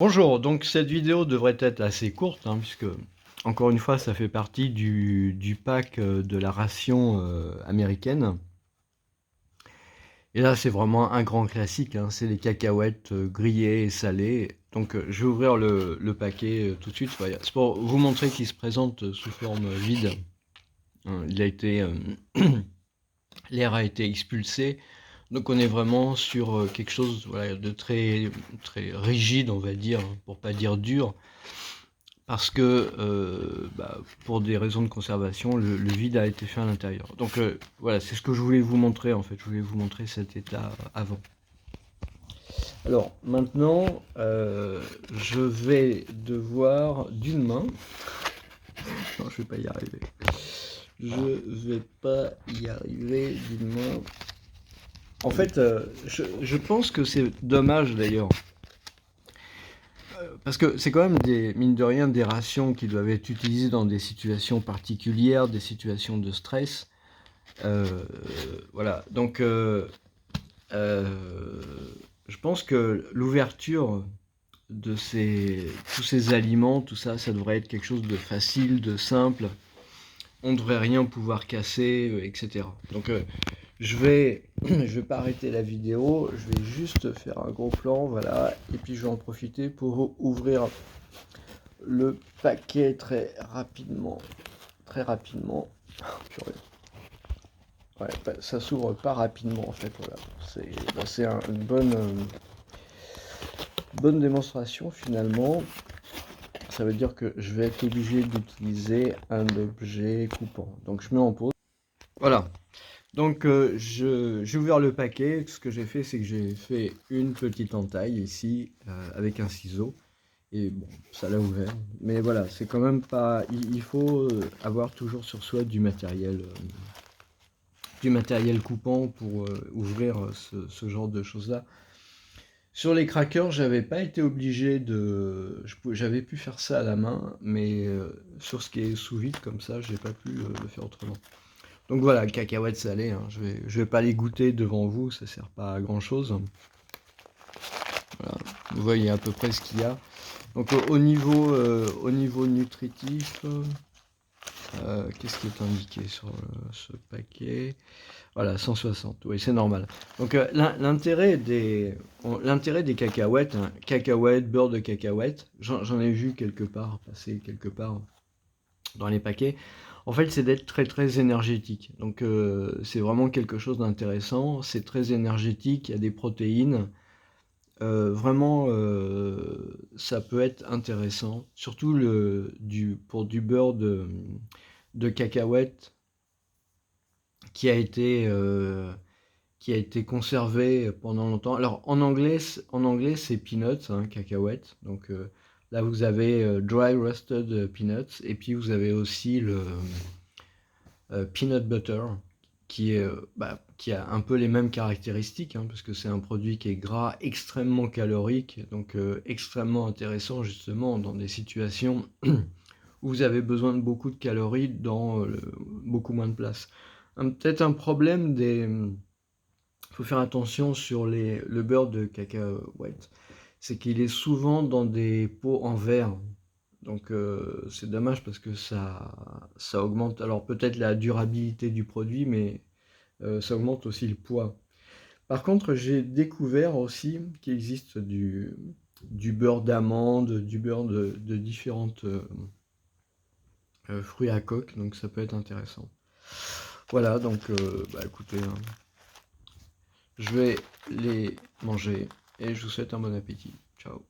Bonjour, donc cette vidéo devrait être assez courte, hein, puisque encore une fois ça fait partie du pack de la ration américaine. Et là c'est vraiment un grand classique, hein, c'est les cacahuètes grillées et salées. Donc je vais ouvrir le paquet tout de suite. Voilà. C'est pour vous montrer qu'il se présente sous forme vide. Hein, il a été, l'air a été expulsé. Donc on est vraiment sur quelque chose, voilà, de très rigide, on va dire, pour pas dire dur. Parce que pour des raisons de conservation, le vide a été fait à l'intérieur. Donc voilà, c'est ce que je voulais vous montrer en fait. Je voulais vous montrer cet état avant. Alors maintenant, je vais devoir d'une main. Non, je vais pas y arriver. Je vais pas y arriver d'une main. En fait, je pense que c'est dommage d'ailleurs. Parce que c'est quand même mine de rien, des rations qui doivent être utilisées dans des situations particulières, des situations de stress. Voilà, donc je pense que l'ouverture de tous ces aliments, tout ça, ça devrait être quelque chose de facile, de simple. On ne devrait rien pouvoir casser, etc. Donc je vais pas arrêter la vidéo, je vais juste faire un gros plan, voilà, et puis je vais en profiter pour ouvrir le paquet très rapidement. Très rapidement. Purée. Ouais, ça s'ouvre pas rapidement en fait, voilà. C'est une bonne démonstration finalement. Ça veut dire que je vais être obligé d'utiliser un objet coupant. Donc je mets en pause. Voilà. Donc j'ai ouvert le paquet. Ce que j'ai fait, c'est que j'ai fait une petite entaille ici avec un ciseau. Et bon, ça l'a ouvert. Mais voilà, c'est quand même pas... Il faut avoir toujours sur soi du matériel coupant pour ouvrir ce genre de choses-là. Sur les crackers, j'avais pas été obligé de... J'avais pu faire ça à la main, mais sur ce qui est sous vide comme ça, j'ai pas pu le faire autrement. Donc voilà, cacahuètes salées, hein, je vais pas les goûter devant vous, ça sert pas à grand chose. Voilà, vous voyez à peu près ce qu'il y a. Donc au niveau nutritif, qu'est-ce qui est indiqué sur ce paquet? Voilà, 160, oui, c'est normal. Donc l'intérêt des cacahuètes, hein, cacahuètes, beurre de cacahuète, j'en ai vu quelque part, passer quelque part dans les paquets. En fait, c'est d'être très énergétique. Donc c'est vraiment quelque chose d'intéressant. C'est très énergétique, il y a des protéines. Vraiment, ça peut être intéressant. Surtout pour du beurre de cacahuète qui a été conservé pendant longtemps. Alors en anglais c'est peanuts, hein, cacahuètes. Donc là vous avez dry roasted peanuts et puis vous avez aussi le peanut butter qui a un peu les mêmes caractéristiques, hein, parce que c'est un produit qui est gras, extrêmement calorique, donc extrêmement intéressant justement dans des situations où vous avez besoin de beaucoup de calories dans beaucoup moins de place. Peut-être un problème il faut faire attention sur le beurre de cacahuète, c'est qu'il est souvent dans des pots en verre. Donc c'est dommage parce que ça augmente, alors peut-être la durabilité du produit, mais ça augmente aussi le poids. Par contre, j'ai découvert aussi qu'il existe du beurre d'amande, du beurre de différentes fruits à coque, donc ça peut être intéressant. Voilà, donc écoutez, hein, je vais les manger et je vous souhaite un bon appétit. Ciao.